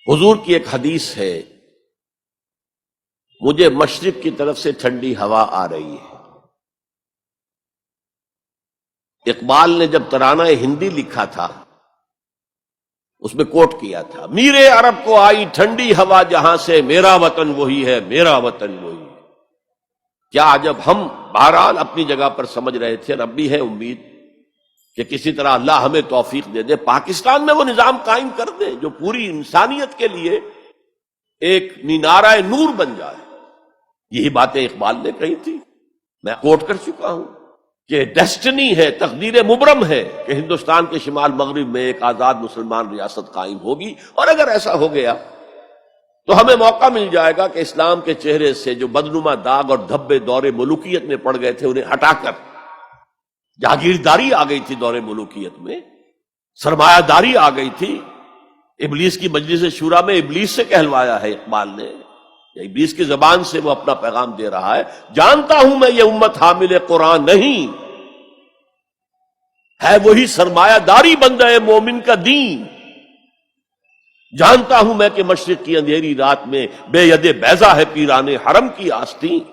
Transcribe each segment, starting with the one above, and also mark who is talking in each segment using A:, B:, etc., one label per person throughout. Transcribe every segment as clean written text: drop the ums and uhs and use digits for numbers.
A: حضور کی ایک حدیث ہے، مجھے مشرق کی طرف سے ٹھنڈی ہوا آ رہی ہے۔ اقبال نے جب ترانہ ہندی لکھا تھا اس میں کوٹ کیا تھا، میرے عرب کو آئی ٹھنڈی ہوا جہاں سے، میرا وطن وہی ہے، میرا وطن وہی ہے۔ کیا جب ہم بہرحال اپنی جگہ پر سمجھ رہے تھے، رب بھی ہے امید کہ کسی طرح اللہ ہمیں توفیق دے دے، پاکستان میں وہ نظام قائم کر دے جو پوری انسانیت کے لیے ایک مینارہ نور بن جائے۔ یہی باتیں اقبال نے کہی تھی، میں کوٹ کر چکا ہوں کہ ڈیسٹنی ہے، تقدیر مبرم ہے کہ ہندوستان کے شمال مغرب میں ایک آزاد مسلمان ریاست قائم ہوگی، اور اگر ایسا ہو گیا تو ہمیں موقع مل جائے گا کہ اسلام کے چہرے سے جو بدنما داغ اور دھبے دور ملوکیت میں پڑ گئے تھے انہیں ہٹا کر جاگیرداری آ گئی تھی، دور ملوکیت میں سرمایہ داری آ گئی تھی۔ ابلیس کی مجلس شورا میں ابلیس سے کہلوایا ہے اقبال نے، ابلیس کی زبان سے وہ اپنا پیغام دے رہا ہے، جانتا ہوں میں یہ امت حامل قرآن نہیں ہے، وہی سرمایہ داری بندہ مومن کا دین، جانتا ہوں میں کہ مشرق کی اندھیری رات میں بے ید بیضا ہے پیران حرم کی آستین۔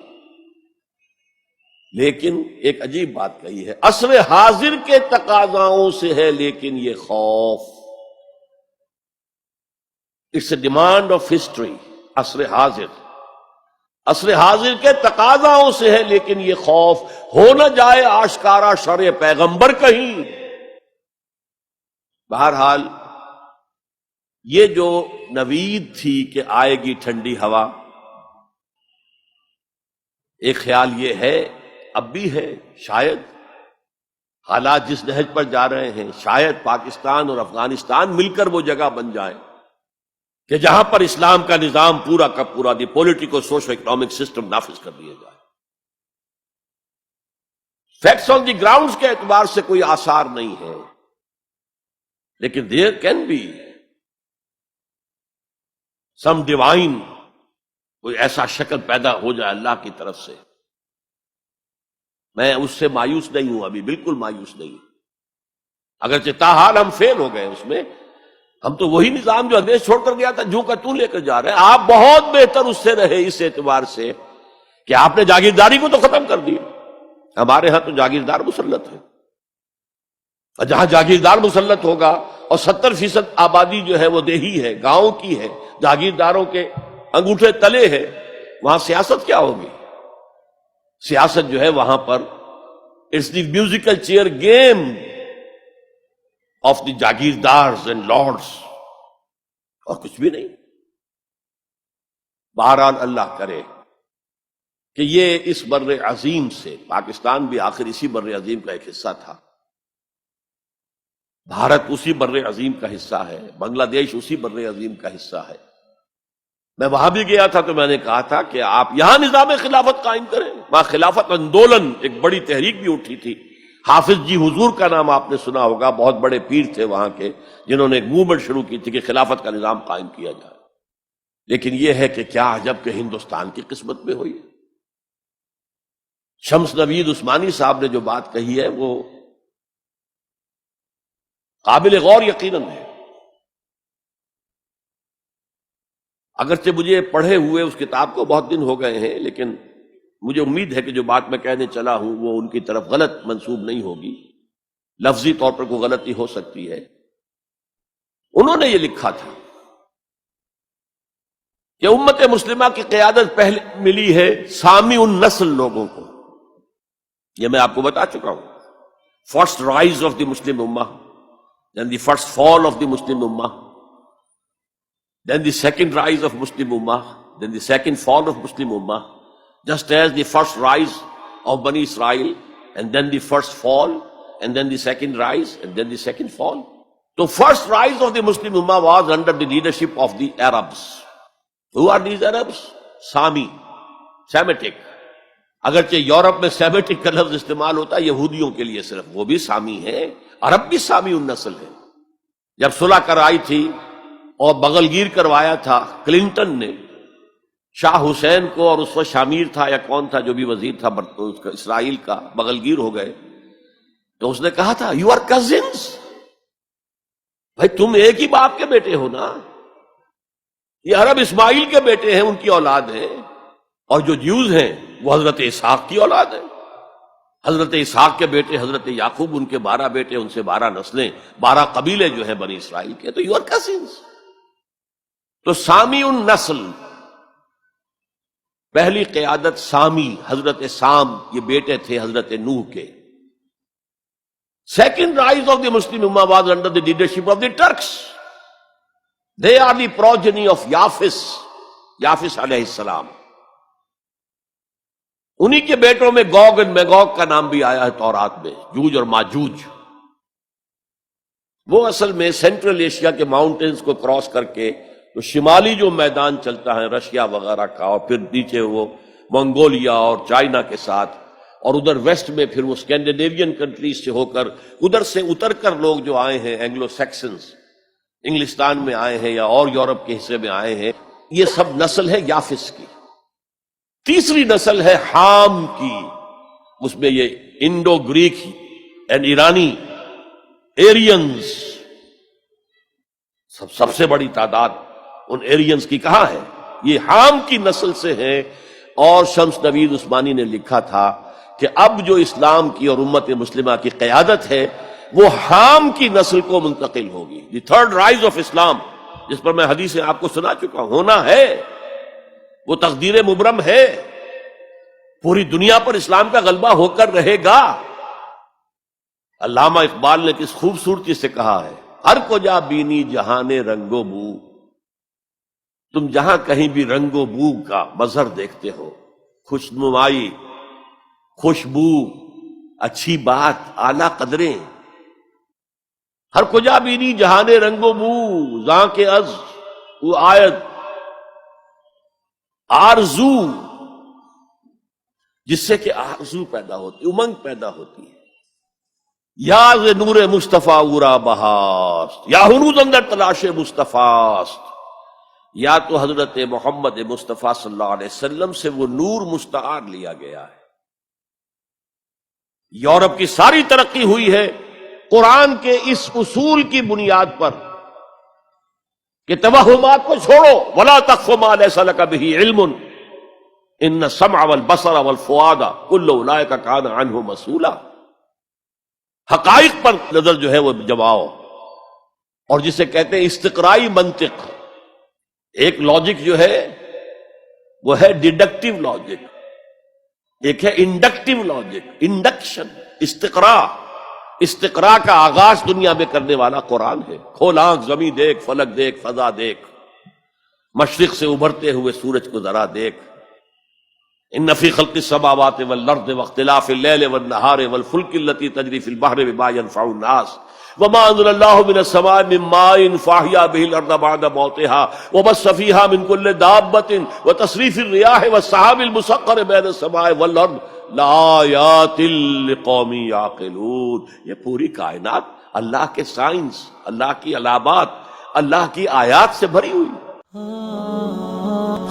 A: لیکن ایک عجیب بات کہی ہے، عصر حاضر کے تقاضاؤں سے ہے لیکن یہ خوف، it's a demand of history. عصر حاضر کے تقاضاؤں سے ہے لیکن یہ خوف، ہو نہ جائے آشکارا شر پیغمبر کہیں۔ بہرحال یہ جو نوید تھی کہ آئے گی ٹھنڈی ہوا، ایک خیال یہ ہے، اب بھی ہے، شاید حالات جس نہج پر جا رہے ہیں شاید پاکستان اور افغانستان مل کر وہ جگہ بن جائیں کہ جہاں پر اسلام کا نظام پورا کا پورا دی پولیٹیکو سوشو اکنامک سسٹم نافذ کر دیا جائے۔ فیکٹس آن دی گراؤنڈز کے اعتبار سے کوئی آثار نہیں ہے، لیکن there can be some divine, کوئی ایسا شکل پیدا ہو جائے اللہ کی طرف سے۔ میں اس سے مایوس نہیں ہوں، ابھی بالکل مایوس نہیں ہوں، اگرچہ تاحال ہم فیل ہو گئے اس میں۔ ہم تو وہی نظام جو انگریز چھوڑ کر گیا تھا جو کا تو لے کر جا رہے ہیں۔ آپ بہت بہتر اس سے رہے اس اعتبار سے کہ آپ نے جاگیرداری کو تو ختم کر دیا۔ ہمارے ہاں تو جاگیردار مسلط ہے، اور جہاں جاگیردار مسلط ہوگا اور 70% آبادی جو ہے وہ دیہی ہے، گاؤں کی ہے، جاگیرداروں کے انگوٹھے تلے ہے، وہاں سیاست کیا ہوگی؟ سیاست جو ہے وہاں پر it's the musical chair game of the جاگیردارز اینڈ لارڈز، اور کچھ بھی نہیں۔ بہرحال اللہ کرے کہ یہ اس بر عظیم سے، پاکستان بھی آخر اسی بر عظیم کا ایک حصہ تھا، بھارت اسی بر عظیم کا حصہ ہے، بنگلہ دیش اسی بر عظیم کا حصہ ہے۔ میں وہاں بھی گیا تھا تو میں نے کہا تھا کہ آپ یہاں نظام خلافت قائم کریں۔ وہاں خلافت اندولن ایک بڑی تحریک بھی اٹھی تھی، حافظ جی حضور کا نام آپ نے سنا ہوگا، بہت بڑے پیر تھے وہاں کے، جنہوں نے ایک موومنٹ شروع کی تھی کہ خلافت کا نظام قائم کیا جائے۔ لیکن یہ ہے کہ کیا عجب کہ ہندوستان کی قسمت میں ہوئی۔ شمس نوید عثمانی صاحب نے جو بات کہی ہے وہ قابل غور یقیناً ہے، اگرچہ مجھے پڑھے ہوئے اس کتاب کو بہت دن ہو گئے ہیں، لیکن مجھے امید ہے کہ جو بات میں کہنے چلا ہوں وہ ان کی طرف غلط منسوب نہیں ہوگی، لفظی طور پر کوئی غلطی ہو سکتی ہے۔ انہوں نے یہ لکھا تھا کہ امت مسلمہ کی قیادت پہلے ملی ہے سامی النسل لوگوں کو، یہ میں آپ کو بتا چکا ہوں۔ فرسٹ رائز آف دی مسلم امہ، then the first fall of the Muslim Ummah, then the second rise of Muslim Ummah, then the second fall of Muslim Ummah, just as the first rise of Bani Israel, and then the first fall, and then the second rise, and then the second fall. So first rise of the Muslim Ummah was under the leadership of the Arabs. Who are these Arabs? Sami, Semitic. اگرچہ Europe میں Semitic کا لفظ استعمال ہوتا ہے یہودیوں کے لیے صرف، وہ بھی سامی ہے، عرب بھی سامی النسل ہے۔ جب صلح کرائی تھی اور بغل گیر کروایا تھا کلنٹن نے شاہ حسین کو، اور اس وقت شامیر تھا یا کون تھا جو بھی وزیر تھا اسرائیل کا، بغل گیر ہو گئے، تو اس نے کہا تھا یو آر کزنس، بھائی تم ایک ہی باپ کے بیٹے ہو نا، یہ عرب اسماعیل کے بیٹے ہیں، ان کی اولاد ہیں، اور جو جیوز ہیں وہ حضرت اسحاق کی اولاد ہیں۔ حضرت اسحاق کے بیٹے حضرت یعقوب، ان کے 12 بیٹے، ان سے 12 نسلیں، 12 قبیلے جو ہیں بنی اسرائیل کے، تو یو آر کزنس۔ تو سامی النسل، پہلی قیادت سامی، حضرت سام، یہ بیٹے تھے حضرت نوح کے۔ Second rise of the Muslim Ummah was under the leadership of the Turks. They are the progeny of Yafis علیہ السلام۔ انہی کے بیٹوں میں گوگ اور میگوگ کا نام بھی آیا ہے تورات میں، جوج اور ماجوج۔ وہ اصل میں سینٹرل ایشیا کے ماؤنٹینز کو کراس کر کے تو شمالی جو میدان چلتا ہے رشیا وغیرہ کا، اور پھر نیچے وہ منگولیا اور چائنا کے ساتھ، اور ادھر ویسٹ میں پھر وہ اسکینڈینیوین کنٹریز سے ہو کر ادھر سے اتر کر لوگ جو آئے ہیں اینگلو سیکسنز، انگلستان میں آئے ہیں یا اور یورپ کے حصے میں آئے ہیں، یہ سب نسل ہے یافس کی۔ تیسری نسل ہے حام کی، اس میں یہ انڈو گریک اینڈ ایرانی ایرینز، سب سے بڑی تعداد ان ایرینز کی کہاں ہے؟ یہ حام کی نسل سے ہے۔ اور شمس نوید عثمانی نے لکھا تھا کہ اب جو اسلام کی اور امت مسلمہ کی قیادت ہے وہ حام کی نسل کو منتقل ہوگی۔ دی تھرڈ رائز آف اسلام، جس پر میں حدیثیں آپ کو سنا چکا ہوں، ہونا ہے، وہ تقدیر مبرم ہے، پوری دنیا پر اسلام کا غلبہ ہو کر رہے گا۔ علامہ اقبال نے کس خوبصورتی سے کہا ہے، ہر کو جا بینی جہان رنگ و بو، تم جہاں کہیں بھی رنگ و بو کا مظہر دیکھتے ہو، خوشنمائی، خوشبو، اچھی بات، اعلیٰ قدریں، ہر کجا بینی جہان رنگ و بو، زاں کے از وہ آیت آرزو، جس سے کہ آرزو پیدا ہوتی، امنگ پیدا ہوتی ہے۔ یا ز نور مصطفیٰ اورا بہاست، یا ہنوز اندر تلاش مصطفیٰست، یا تو حضرت محمد مصطفیٰ صلی اللہ علیہ وسلم سے وہ نور مستعار لیا گیا ہے۔ یورپ کی ساری ترقی ہوئی ہے قرآن کے اس اصول کی بنیاد پر کہ توہمات کو چھوڑو، وَلَا تَقْفُ مَا لَيْسَ لَكَ بِهِ عِلْمٌ إِنَّ السَّمْعَ وَالْبَصَرَ وَالْفُؤَادَ كُلُّ أُولَٰئِكَ كَانَ عَنْهُ مسئولا۔ حقائق پر نظر جو ہے وہ جماؤ، اور جسے کہتے ہیں استقرائی منطق۔ ایک لاجک جو ہے وہ ہے ڈیڈکٹیو لاجک، ایک ہے انڈکٹیو لاجک، انڈکشن، استقراء کا آغاز دنیا میں کرنے والا قرآن ہے۔ کھول آنکھ، زمین دیکھ، فلک دیکھ، فضا دیکھ، مشرق سے ابھرتے ہوئے سورج کو ذرا دیکھ۔ ان فی خلق السماوات والارض واختلاف اللیل والنہار والفلک التی تجری فی البحر بما ينفع الناس وما انزل اللہ من السماء من ماء فاحیا به الارض بعد موتها وبث فیہا من کل دابۃ وتصریف الرياح والسحاب المسخر بین السماء والارض لآیات لقوم یعقلون۔ یہ پوری کائنات اللہ کے سائنس، اللہ کی علامات، اللہ کی آیات سے بھری ہوئی۔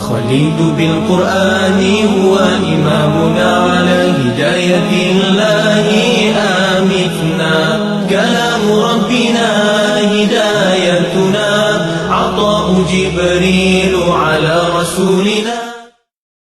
B: خليل بالقرآن هو إمامنا على هداية الله